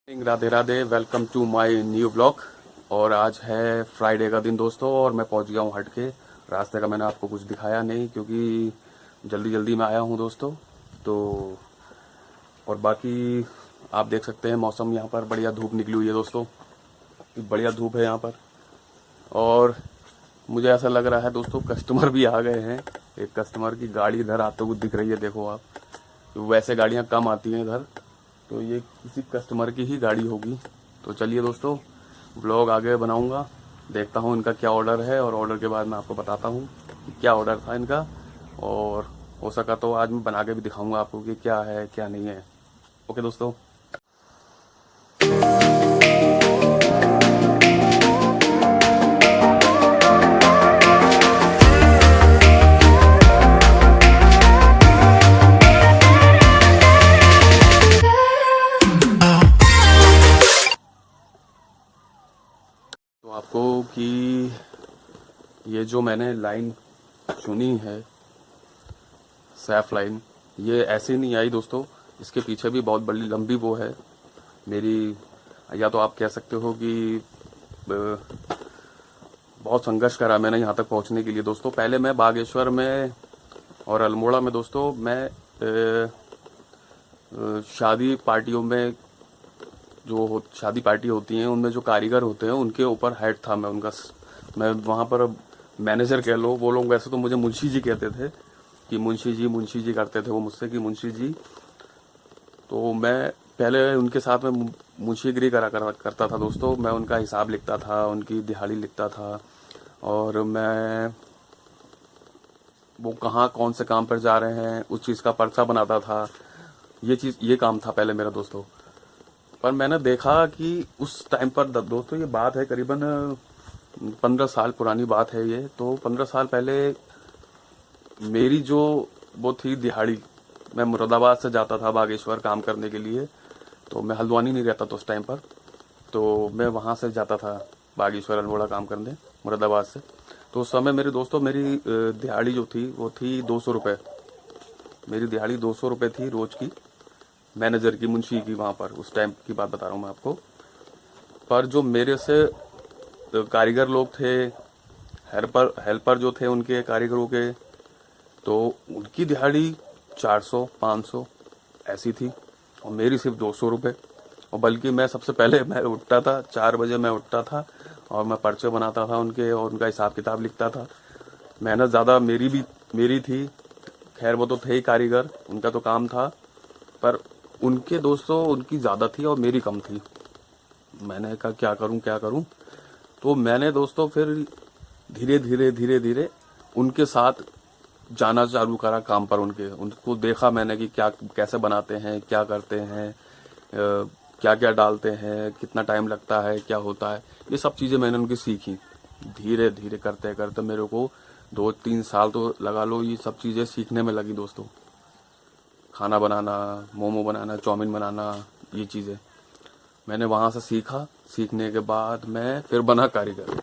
Radhe Radhe, welcome to my new blog. और आज है फ्राइडे का दिन दोस्तों, और मैं पहुंच गया हूं हट के। रास्ते का मैंने आपको कुछ दिखाया नहीं क्योंकि जल्दी जल्दी में आया हूं दोस्तों। तो और बाकी आप देख सकते हैं मौसम, यहाँ पर बढ़िया धूप निकली हुई है दोस्तों, बढ़िया धूप है यहाँ पर। और मुझे ऐसा लग रहा है दोस्तों कस्टमर भी आ गए हैं। एक कस्टमर की गाड़ी इधर आते हुए दिख रही है, देखो आप। वैसे गाड़ियाँ कम आती हैं इधर, तो ये किसी कस्टमर की ही गाड़ी होगी। तो चलिए दोस्तों, ब्लॉग आगे बनाऊंगा, देखता हूँ इनका क्या ऑर्डर है, और ऑर्डर के बाद मैं आपको बताता हूँ कि क्या ऑर्डर था इनका। और हो सका तो आज मैं बना के भी दिखाऊंगा आपको कि क्या है क्या नहीं है। ओके दोस्तों। तो आपको कि ये जो मैंने लाइन चुनी है, सैफ लाइन, ये ऐसे नहीं आई दोस्तों। इसके पीछे भी बहुत बड़ी लंबी वो है मेरी, या तो आप कह सकते हो कि बहुत संघर्ष करा मैंने यहाँ तक पहुँचने के लिए दोस्तों। पहले मैं बागेश्वर में और अल्मोड़ा में दोस्तों, मैं शादी पार्टियों में, शादी पार्टी होती हैं उनमें जो कारीगर होते हैं उनके ऊपर हेड था मैं उनका। मैं वहाँ पर मैनेजर कह लो, वो लोग वैसे तो मुझे मुंशी जी कहते थे, कि मुंशी जी करते थे वो मुझसे कि मुंशी जी। तो मैं पहले उनके साथ में मुंशीगिरी करता था दोस्तों। मैं उनका हिसाब लिखता था, उनकी दिहाड़ी लिखता था, और मैं वो कहाँ कौन से काम पर जा रहे हैं उस चीज़ का पर्चा बनाता था। ये काम था पहले मेरा दोस्तों। पर मैंने देखा कि उस टाइम पर दोस्तों, ये बात है करीबन 15 साल पुरानी बात है ये। तो 15 साल पहले मेरी जो वो थी दिहाड़ी, मैं मुरादाबाद से जाता था बागेश्वर काम करने के लिए। तो मैं हल्द्वानी नहीं रहता था उस टाइम पर, तो मैं वहाँ से जाता था बागेश्वर अल्मोड़ा काम करने मुरादाबाद से। तो उस समय मेरे दोस्तों, मेरी दिहाड़ी जो थी वो थी 200 रुपये। मेरी दिहाड़ी 200 रुपये थी रोज की, मैनेजर की, मुंशी की, वहाँ पर उस टाइम की बात बता रहा हूँ मैं आपको। पर जो मेरे से कारीगर लोग थे, हेल्पर जो थे उनके कारीगरों के, तो उनकी दिहाड़ी 400 500 ऐसी थी, और मेरी सिर्फ 200 रुपये। और बल्कि मैं सबसे पहले मैं उठता था 4 बजे, मैं उठता था और मैं पर्चे बनाता था उनके, और उनका हिसाब किताब लिखता था। मेहनत ज़्यादा मेरी थी। खैर वो तो थे ही कारीगर, उनका तो काम था, पर उनके दोस्तों उनकी ज़्यादा थी और मेरी कम थी। मैंने कहा क्या करूं। तो मैंने दोस्तों फिर धीरे धीरे उनके साथ जाना चालू करा काम पर। उनको देखा मैंने कि क्या कैसे बनाते हैं, क्या करते हैं, क्या क्या डालते हैं, कितना टाइम लगता है, क्या होता है। ये सब चीज़ें मैंने उनकी सीखी। धीरे धीरे करते करते मेरे को 2-3 साल तो लगा लो ये सब चीज़ें सीखने में लगी दोस्तों। खाना बनाना, मोमो बनाना, चाउमीन बनाना, ये चीज़ें मैंने वहाँ से सीखा। सीखने के बाद मैं फिर बना कारीगर।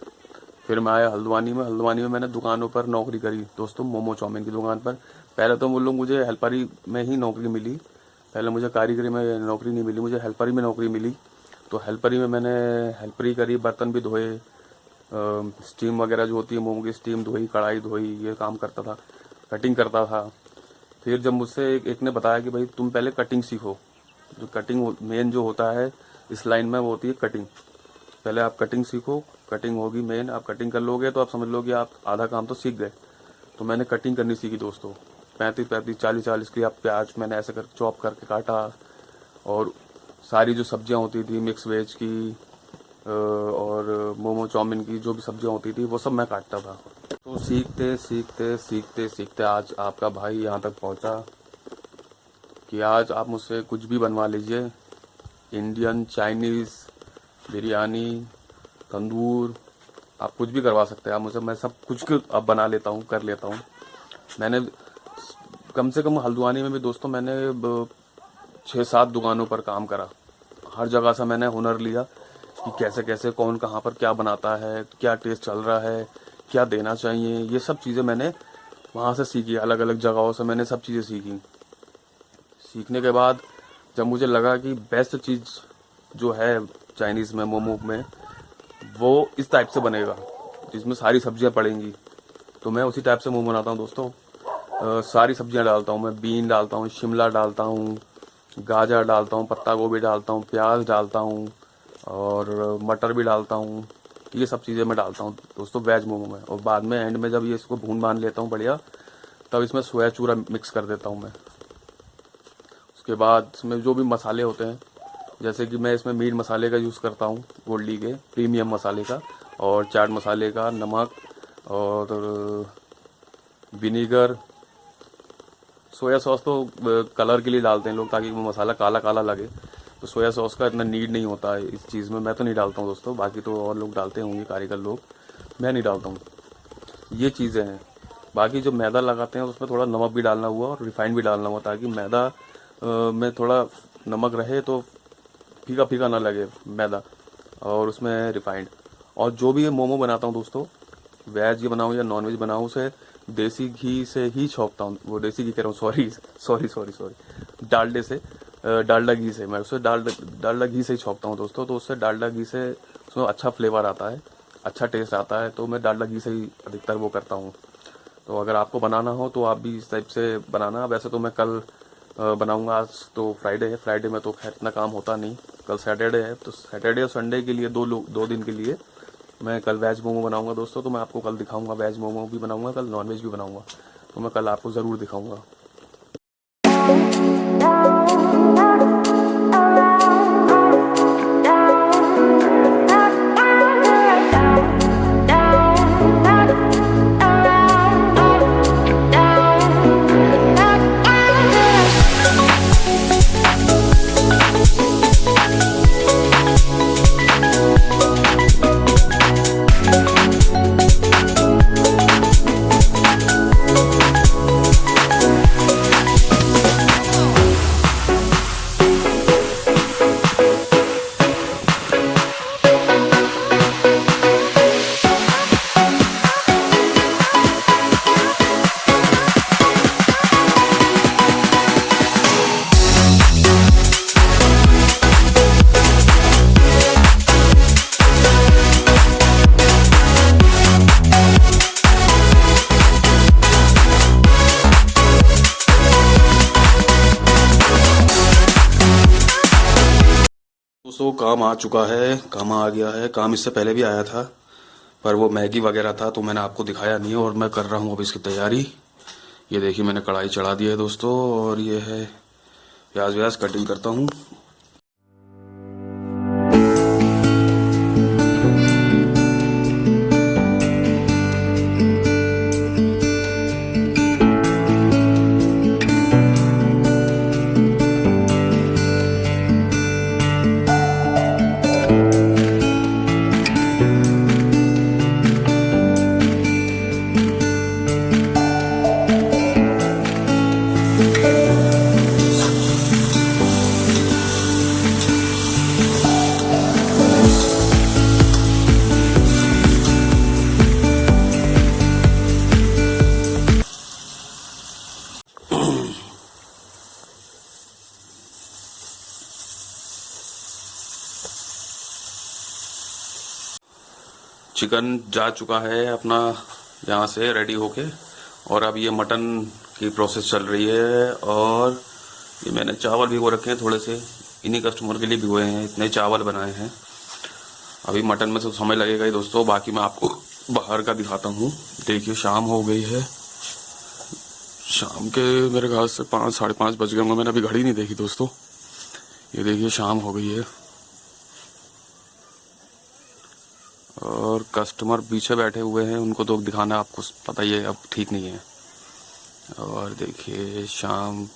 फिर मैं आया हल्द्वानी में मैंने दुकानों पर नौकरी करी दोस्तों, मोमो चाउमीन की दुकान पर। पहले तो वो लोग मुझे हेल्परी में ही नौकरी मिली, पहले मुझे कारीगरी में नौकरी नहीं मिली, मुझे हेल्परी में नौकरी मिली। तो हेल्परी में मैंने हेल्परी करी, बर्तन भी धोए, स्टीम वगैरह जो होती है मोमो की, स्टीम धोई, कढ़ाई धोई, ये काम करता था, कटिंग करता था। फिर जब मुझसे एक ने बताया कि भाई तुम पहले कटिंग सीखो, जो कटिंग मेन जो होता है इस लाइन में वो होती है कटिंग। पहले आप कटिंग सीखो, कटिंग होगी मेन, आप कटिंग कर लोगे तो आप समझ लो कि आप आधा काम तो सीख गए। तो मैंने कटिंग करनी सीखी दोस्तों। 35-40 की आप प्याज मैंने ऐसे कर चॉप करके काटा, और सारी जो सब्जियां होती थी मिक्स वेज की, और मोमो चाउमीन की जो भी सब्जियां होती थी वो सब मैं काटता था। तो सीखते आज आपका भाई यहाँ तक पहुँचा कि आज आप मुझसे कुछ भी बनवा लीजिए, इंडियन, चाइनीज़, बिरयानी, तंदूर, आप कुछ भी करवा सकते हैं आप मुझसे। मैं सब कुछ अब बना लेता हूँ, कर लेता हूँ। मैंने कम से कम हल्द्वानी में भी दोस्तों मैंने 6-7 दुकानों पर काम करा। हर जगह से मैंने हुनर लिया कि कैसे कैसे कौन कहाँ पर क्या बनाता है, क्या टेस्ट चल रहा है, क्या देना चाहिए। ये सब चीज़ें मैंने वहाँ से सीखी, अलग अलग जगहों से मैंने सब चीज़ें सीखी। सीखने के बाद जब मुझे लगा कि बेस्ट चीज़ जो है चाइनीज़ में मोमो में, वो इस टाइप से बनेगा जिसमें सारी सब्जियां पड़ेंगी। तो मैं उसी टाइप से मोमो बनाता हूँ दोस्तों। सारी सब्जियां डालता हूँ मैं, बीन डालता हूँ, शिमला डालता हूँ, गाजर डालता हूँ, पत्ता गोभी डालता हूँ, प्याज डालता हूँ और मटर भी डालता हूँ। ये सब चीज़ें मैं डालता हूँ दोस्तों वेज मोमो में। और बाद में एंड में जब ये इसको भून भान लेता हूँ बढ़िया, तब इसमें सोया चूरा मिक्स कर देता हूँ मैं। उसके बाद इसमें जो भी मसाले होते हैं, जैसे कि मैं इसमें मीट मसाले का यूज़ करता हूँ, गोल्डी के प्रीमियम मसाले का, और चाट मसाले का, नमक और विनीगर। सोया सॉस तो कलर के लिए डालते हैं लोग ताकि वो मसाला काला काला लगे, तो सोया सॉस का इतना नीड नहीं होता है इस चीज़ में। मैं तो नहीं डालता हूँ दोस्तों, बाकी तो और लोग डालते होंगे कारीगर लोग, मैं नहीं डालता हूँ। ये चीज़ें हैं। बाकी जो मैदा लगाते हैं उसमें थोड़ा नमक भी डालना हुआ और रिफाइंड भी डालना हुआ, ताकि मैदा में थोड़ा नमक रहे तो फीका फीका ना लगे मैदा, और उसमें रिफाइंड। और जो भी मोमो बनाता हूँ दोस्तों, वेज बनाऊँ या नॉन वेज बनाऊँ, उसे देसी घी से ही छोंकता हूँ। वो देसी घी कह रहा हूँ, सॉरी डालडे से, डालडा घी से। मैं उसे डालडा घी से ही छोंकता हूँ दोस्तों। तो उससे डालडा घी से उसमें अच्छा फ्लेवर आता है, अच्छा टेस्ट आता है। तो मैं डालडा घी से ही अधिकतर वो करता हूँ। तो अगर आपको बनाना हो तो आप भी इस टाइप से बनाना। वैसे तो मैं कल बनाऊंगा, आज तो फ्राइडे है, फ्राइडे में तो खैर इतना काम होता नहीं। कल सैटरडे है, तो सैटरडे और संडे के लिए 2 दिन के लिए मैं कल वेज मोमो बनाऊंगा दोस्तों। तो मैं आपको कल दिखाऊंगा, वेज मोमो भी बनाऊंगा कल, नॉन वेज भी बनाऊंगा। तो मैं कल आपको ज़रूर दिखाऊंगा। दोस्तों काम आ चुका है, काम आ गया है। काम इससे पहले भी आया था, पर वो मैगी वगैरह था तो मैंने आपको दिखाया नहीं। और मैं कर रहा हूँ अब इसकी तैयारी। ये देखिए मैंने कढ़ाई चढ़ा दी है दोस्तों, और ये है प्याज व्याज कटिंग करता हूँ। चिकन जा चुका है अपना यहाँ से रेडी होके, और अब ये मटन की प्रोसेस चल रही है। और ये मैंने चावल भिगो रखे हैं थोड़े से, इन्हीं कस्टमर के लिए भिगोए हैं, इतने चावल बनाए हैं। अभी मटन में तो समय लगेगा ही दोस्तों, बाकी मैं आपको बाहर का दिखाता हूँ। देखिए शाम हो गई है, शाम के मेरे ख्याल से 5 साढ़े 5 बज गए होंगे। मैंने अभी घड़ी नहीं देखी दोस्तों। ये देखिए शाम हो गई है, और कस्टमर पीछे बैठे हुए हैं, उनको तो दिखाना आपको पता ही है अब ठीक नहीं है। और देखिए शाम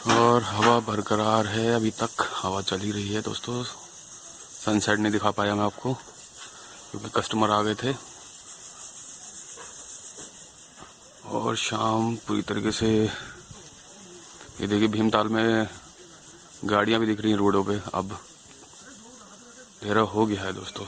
और हवा बरकरार है, अभी तक हवा चली रही है दोस्तों। सनसेट नहीं दिखा पाया मैं आपको क्योंकि कस्टमर आ गए थे। और शाम पूरी तरीके से, ये देखिए भीमताल में गाड़ियां भी दिख रही हैं रोडों पे अब। अंधेरा हो गया है दोस्तों।